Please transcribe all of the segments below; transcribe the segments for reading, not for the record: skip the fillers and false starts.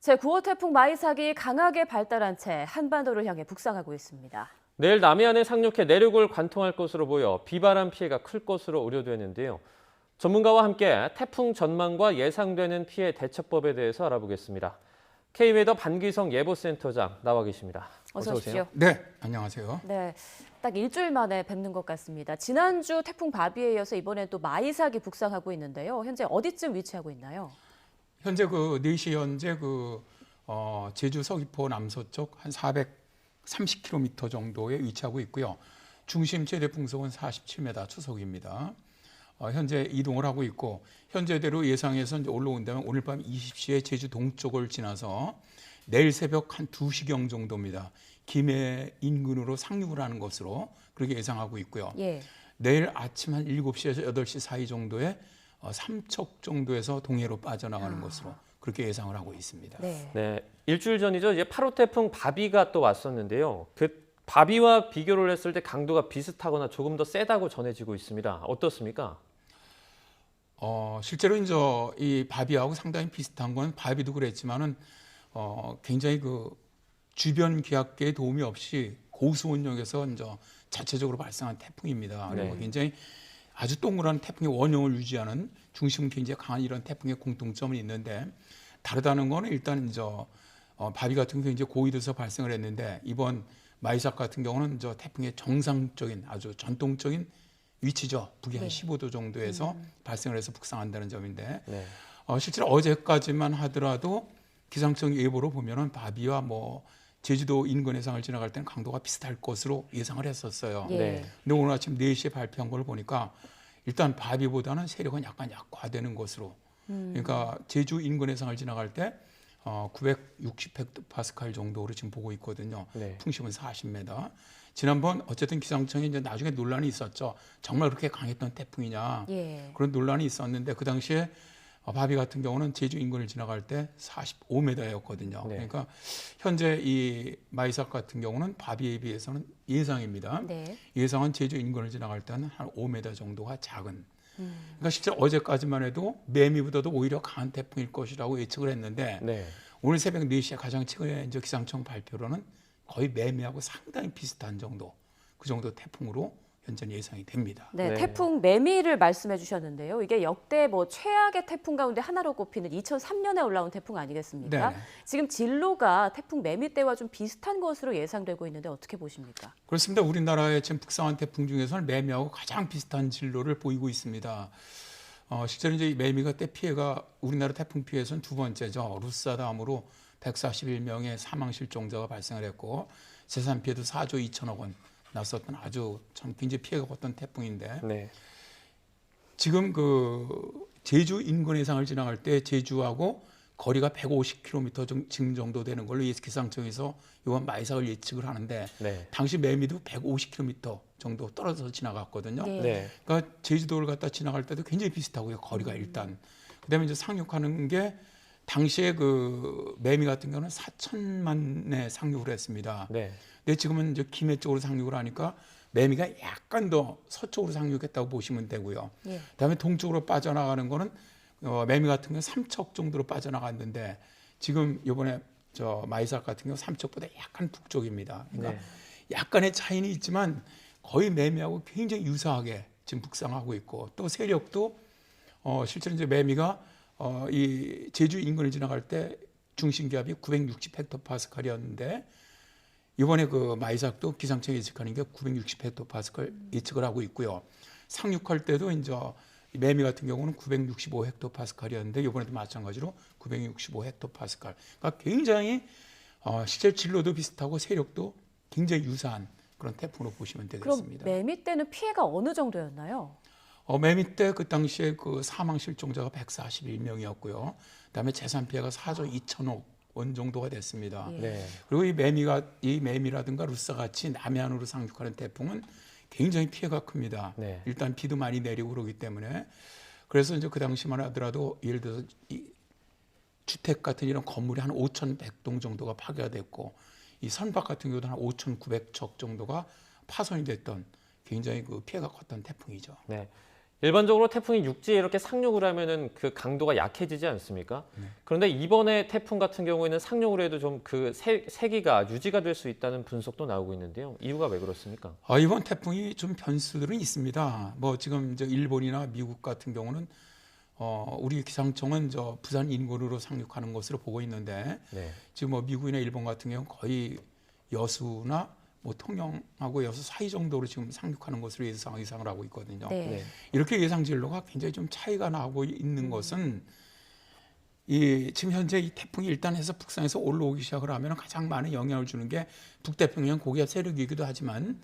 제9호 태풍 마이삭이 강하게 발달한 채 한반도를 향해 북상하고 있습니다. 내일 남해안에 상륙해 내륙을 관통할 것으로 보여 비바람 피해가 클 것으로 우려되는데요. 전문가와 함께 태풍 전망과 예상되는 피해 대처법에 대해서 알아보겠습니다. K웨더 반기성 예보센터장 나와 계십니다. 어서 오십시오. 네, 안녕하세요. 네, 딱 일주일 만에 뵙는 것 같습니다. 지난주 태풍 바비에 이어서 이번엔 또 마이삭이 북상하고 있는데요. 현재 어디쯤 위치하고 있나요? 현재 4시 현재 제주 서귀포 남서쪽 한 430km 정도에 위치하고 있고요. 중심 최대 풍속은 47m 추속입니다. 현재 이동을 하고 있고 현재대로 예상해서 이제 올라온다면 오늘 밤 20시에 제주 동쪽을 지나서 내일 새벽 한 2시경 정도입니다. 김해 인근으로 상륙을 하는 것으로 그렇게 예상하고 있고요. 예. 내일 아침 한 7시에서 8시 사이 정도에 삼척 정도에서 동해로 빠져나가는 것으로 그렇게 예상을 하고 있습니다. 네, 일주일 전이죠. 이제 8호 태풍 바비가 또 왔었는데요. 그 바비와 비교를 했을 때 강도가 비슷하거나 조금 더 세다고 전해지고 있습니다. 어떻습니까? 실제로 이제 이 바비하고 상당히 비슷한 건 바비도 그랬지만은 굉장히 주변 기압계의 도움이 없이 고수온역에서 이제 자체적으로 발생한 태풍입니다. 그리고 굉장히 아주 동그란 태풍의 원형을 유지하는 중심은 굉장히 강한 이런 태풍의 공통점은 있는데 다르다는 거는 일단 이제 바비 같은 경우 이제 고위도에서 발생을 했는데 이번 마이삭 같은 경우는 저 태풍의 정상적인 아주 전통적인 위치죠. 북위 한 15도 정도에서 발생을 해서 북상한다는 점인데 실제로 어제까지만 하더라도 기상청 예보로 보면은 바비와 제주도 인근 해상을 지나갈 때는 강도가 비슷할 것으로 예상을 했었어요. 예. 근데 오늘 아침 4시에 발표한 걸 보니까 일단 바비보다는 세력은 약간 약화되는 것으로 그러니까 제주 인근 해상을 지나갈 때 960헥토파스칼 정도로 지금 보고 있거든요. 풍심은 40m. 지난번 어쨌든 기상청이 이제 나중에 논란이 있었죠. 정말 그렇게 강했던 태풍이냐. 예. 그런 논란이 있었는데 그 당시에 바비 같은 경우는 제주 인근을 지나갈 때 45m였거든요. 그러니까 현재 이 마이삭 같은 경우는 바비에 비해서는 예상입니다. 예상은 제주 인근을 지나갈 때는 한 5m 정도가 작은. 그러니까 실제 어제까지만 해도 매미보다도 오히려 강한 태풍일 것이라고 예측을 했는데 오늘 새벽 4시에 가장 최근에 이제 기상청 발표로는 거의 매미하고 상당히 비슷한 정도, 그 정도 태풍으로 현재 예상이 됩니다. 태풍 매미를 말씀해 주셨는데요. 이게 역대 최악의 태풍 가운데 하나로 꼽히는 2003년에 올라온 태풍 아니겠습니까? 지금 진로가 태풍 매미 때와 좀 비슷한 것으로 예상되고 있는데 어떻게 보십니까? 그렇습니다. 우리나라의 지금 북상한 태풍 중에서는 매미하고 가장 비슷한 진로를 보이고 있습니다. 실제로 이제 이 매미가 때 피해가 우리나라 태풍 피해에서는 두 번째죠. 루사 다음으로 141명의 사망 실종자가 발생을 했고 재산 피해도 4조 2천억 원 났었던 아주 참 굉장히 피해가 컸던 태풍인데 지금 제주 인근 해상을 지나갈 때 제주하고 거리가 150km 지금 정도 되는 걸로 기상청에서 이번 마이삭을 예측을 하는데 당시 매미도 150km 정도 떨어져서 지나갔거든요. 그러니까 제주도를 갖다 지나갈 때도 굉장히 비슷하고요. 거리가 일단. 그다음에 이제 상륙하는 게 당시에 매미 같은 경우는 4천만에 상륙을 했습니다. 근데 지금은 이제 김해 쪽으로 상륙을 하니까 매미가 약간 더 서쪽으로 상륙했다고 보시면 되고요. 그다음에 동쪽으로 빠져나가는 거는 매미 같은 경우는 삼척 정도로 빠져나갔는데 지금 이번에 마이삭 같은 경우 삼척보다 약간 북쪽입니다. 그러니까 약간의 차이는 있지만 거의 매미하고 굉장히 유사하게 지금 북상하고 있고 또 세력도 실제로 이제 매미가 이 제주 인근을 지나갈 때 중심 기압이 960헥토파스칼이었는데 이번에 마이삭도 기상청이 예측하는 게 960헥토파스칼 예측을 하고 있고요. 상륙할 때도 이제 매미 같은 경우는 965헥토파스칼이었는데 이번에도 마찬가지로 965헥토파스칼. 그러니까 굉장히 실제 진로도 비슷하고 세력도 굉장히 유사한 그런 태풍으로 보시면 되겠습니다. 그럼 매미 때는 피해가 어느 정도였나요? 매미 때 그 당시에 사망 실종자가 141명이었고요. 그다음에 재산 피해가 4조 2천억 원 정도가 됐습니다. 그리고 이 매미라든가 루사 같이 남해안으로 상륙하는 태풍은 굉장히 피해가 큽니다. 일단 비도 많이 내리고 그러기 때문에 그래서 이제 그 당시만 하더라도 예를 들어서 이 주택 같은 이런 건물이 한 5,100동 정도가 파괴가 됐고 이 선박 같은 경우도 한 5,900척 정도가 파손이 됐던 굉장히 피해가 컸던 태풍이죠. 일반적으로 태풍이 육지에 이렇게 상륙을 하면은 그 강도가 약해지지 않습니까? 그런데 이번에 태풍 같은 경우에는 상륙을 해도 좀 그 세기가 유지가 될 수 있다는 분석도 나오고 있는데요. 이유가 왜 그렇습니까? 이번 태풍이 좀 변수들은 있습니다. 뭐 지금 이제 일본이나 미국 같은 경우는 우리 기상청은 저 부산 인근으로 상륙하는 것으로 보고 있는데 네. 지금 뭐 미국이나 일본 같은 경우는 거의 여수나 뭐 통영하고 여수 사이 정도로 지금 상륙하는 것으로 예상을 하고 있거든요. 네. 네. 이렇게 예상 진로가 굉장히 좀 차이가 나고 있는 것은 지금 현재 이 태풍이 일단 해서 북상에서 올라오기 시작을 하면 가장 많은 영향을 주는 게 북태평양 고기압 세력이기도 하지만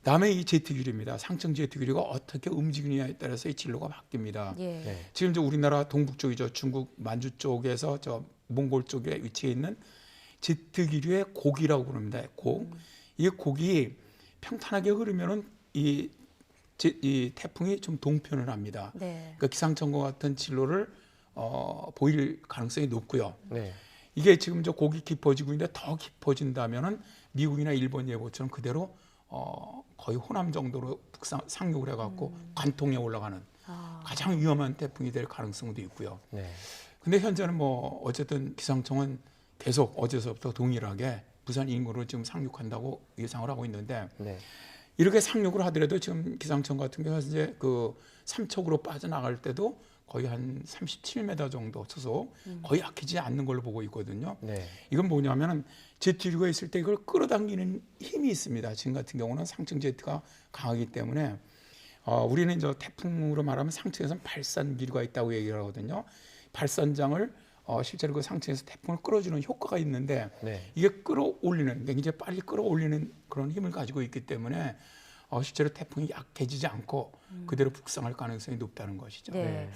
남의 이 제트기류입니다. 상층 제트기류가 어떻게 움직이느냐에 따라서 이 진로가 바뀝니다. 예. 네. 지금 이제 우리나라 동북 쪽이죠. 중국 만주 쪽에서 저 몽골 쪽에 위치해 있는 제트기류의 곡이라고 부릅니다. 이 곡이 평탄하게 흐르면은 이 태풍이 좀 동편을 합니다. 네. 그러니까 기상청과 같은 진로를 보일 가능성이 높고요. 네. 이게 지금 저 곡이 깊어지고 있는데 더 깊어진다면은 미국이나 일본 예보처럼 그대로 거의 호남 정도로 상륙을 해갖고 관통에 올라가는 가장 위험한 태풍이 될 가능성도 있고요. 네. 근데 현재는 뭐 어쨌든 기상청은 계속 어제서부터 동일하게 부산 인근으로 지금 상륙한다고 예상을 하고 있는데 네. 이렇게 상륙을 하더라도 지금 기상청 같은 경우는 이제 그 삼척으로 빠져나갈 때도 거의 한 37m 정도 소속 거의 약해지지 않는 걸로 보고 있거든요. 네. 이건 뭐냐면은 제트류가 있을 때 이걸 끌어당기는 힘이 있습니다. 지금 같은 경우는 상층 제트가 강하기 때문에 우리는 저 태풍으로 말하면 상층에서는 발산기류가 있다고 얘기를 하거든요. 발산장을 실제로 그 상층에서 태풍을 끌어주는 효과가 있는데 네. 이게 끌어올리는 굉장히 빨리 끌어올리는 그런 힘을 가지고 있기 때문에 실제로 태풍이 약해지지 않고 그대로 북상할 가능성이 높다는 것이죠. 네. 네.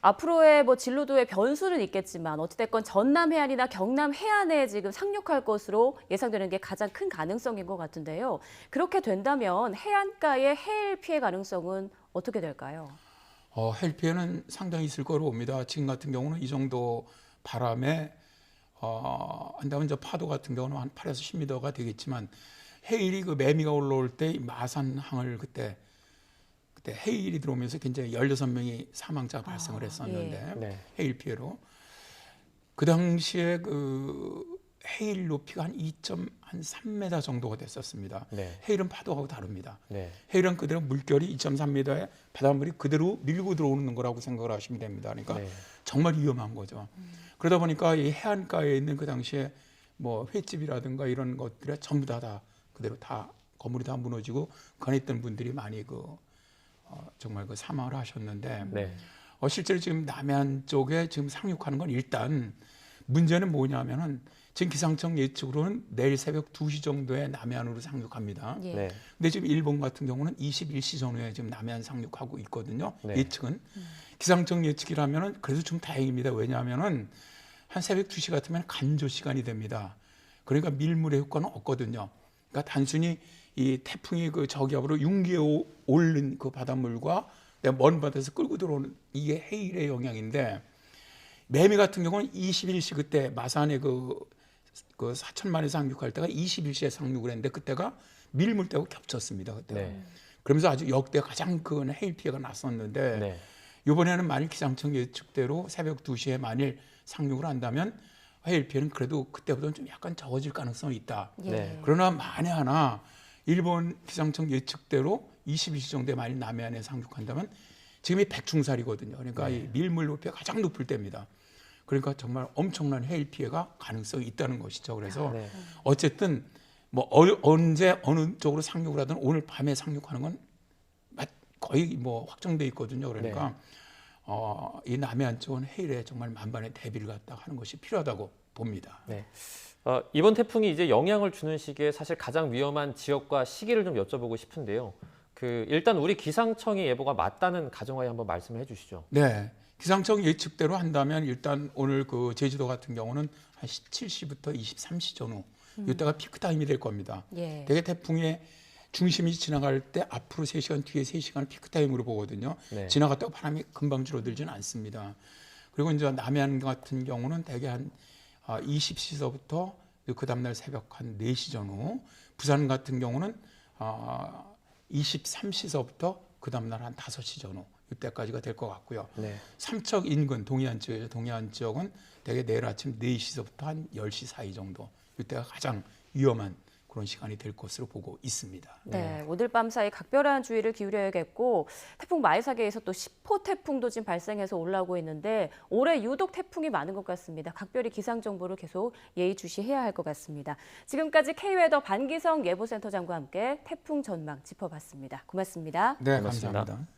앞으로의 뭐 진로도의 변수는 있겠지만 어찌됐건 전남 해안이나 경남 해안에 지금 상륙할 것으로 예상되는 게 가장 큰 가능성인 것 같은데요. 그렇게 된다면 해안가의 해일 피해 가능성은 어떻게 될까요? 해일 피해는 상당히 있을 거로 봅니다. 지금 같은 경우는 이 정도 바람에 한다면 저 파도 같은 경우는 한 8에서 10m가 되겠지만 해일이 그 매미가 올라올 때 마산항을 그때 해일이 들어오면서 굉장히 16명이 사망자가 발생을 했었는데 예. 네. 해일 피해로 그 당시에 그 해일 높이가 한 2.3m 정도가 됐었습니다. 네. 해일은 파도하고 다릅니다. 네. 해일은 그대로 물결이 2.3m에 바닷물이 그대로 밀고 들어오는 거라고 생각을 하시면 됩니다. 그러니까 네. 정말 위험한 거죠. 그러다 보니까 이 해안가에 있는 그 당시에 뭐 횟집이라든가 이런 것들이 전부 다 그대로 다 건물이 다 무너지고 그 안에 있던 분들이 많이 정말 그 사망을 하셨는데 네. 실제로 지금 남해안 쪽에 지금 상륙하는 건 일단 문제는 뭐냐면은 지금 기상청 예측으로는 내일 새벽 2시 정도에 남해안으로 상륙합니다. 예. 네. 근데 지금 일본 같은 경우는 21시 전후에 지금 남해안 상륙하고 있거든요. 네. 예측은. 기상청 예측이라면은 그래도 좀 다행입니다. 왜냐하면은 한 새벽 2시 같으면 간조 시간이 됩니다. 그러니까 밀물의 효과는 없거든요. 그러니까 단순히 이 태풍이 그 저기압으로 융기에 오른 그 바닷물과 먼 바다에서 끌고 들어오는 이게 해일의 영향인데 매미 같은 경우는 21시 그때 마산에 그 사천만에 상륙할 때가 21시에 상륙을 했는데 그때가 밀물 때하고 겹쳤습니다. 그때. 네. 그러면서 아주 역대 가장 큰 해일 피해가 났었는데 네. 이번에는 만일 기상청 예측대로 새벽 2시에 만일 상륙을 한다면 해일 피해는 그래도 그때보다는 좀 약간 적어질 가능성이 있다. 예. 네. 그러나 만에 하나 일본 기상청 예측대로 21시 정도에 만일 남해안에 상륙한다면 지금이 백중살이거든요. 그러니까 이 밀물 높이가 가장 높을 때입니다. 그러니까 정말 엄청난 해일 피해가 가능성이 있다는 것이죠. 그래서 네. 어쨌든 뭐 언제 어느 쪽으로 상륙을 하든 오늘 밤에 상륙하는 건 거의 뭐 확정돼 있거든요. 그러니까 이 남해안 쪽은 해일에 정말 만반의 대비를 갖다 하는 것이 필요하다고 봅니다. 네. 이번 태풍이 이제 영향을 주는 시기에 사실 가장 위험한 지역과 시기를 좀 여쭤보고 싶은데요. 일단 우리 기상청의 예보가 맞다는 가정하에 한번 말씀을 해주시죠. 네, 기상청 예측대로 한다면 일단 오늘 그 제주도 같은 경우는 한 17시부터 23시 전후 이때가 피크 타임이 될 겁니다. 예. 대개 태풍의 중심이 지나갈 때 앞으로 3시간 뒤에 3시간을 피크 타임으로 보거든요. 네. 지나갔다가 바람이 금방 줄어들지는 않습니다. 그리고 이제 남해안 같은 경우는 대개 한 20시서부터 그 다음날 새벽 한 4시 전후, 부산 같은 경우는 23시서부터 그 다음날 한 5시 전후 이때까지가 될 것 같고요. 네. 삼척 인근 동해안 지역이죠. 동해안 지역은 대개 내일 아침 4시서부터 한 10시 사이 정도 이때가 가장 위험한 그런 시간이 될 것으로 보고 있습니다. 네, 오늘 밤 사이 각별한 주의를 기울여야겠고 태풍 마이삭에서 또 10호 태풍도 지금 발생해서 올라오고 있는데 올해 유독 태풍이 많은 것 같습니다. 각별히 기상 정보를 계속 예의주시해야 할 것 같습니다. 지금까지 K웨더 반기성 예보센터장과 함께 태풍 전망 짚어봤습니다. 고맙습니다. 네, 고맙습니다. 감사합니다.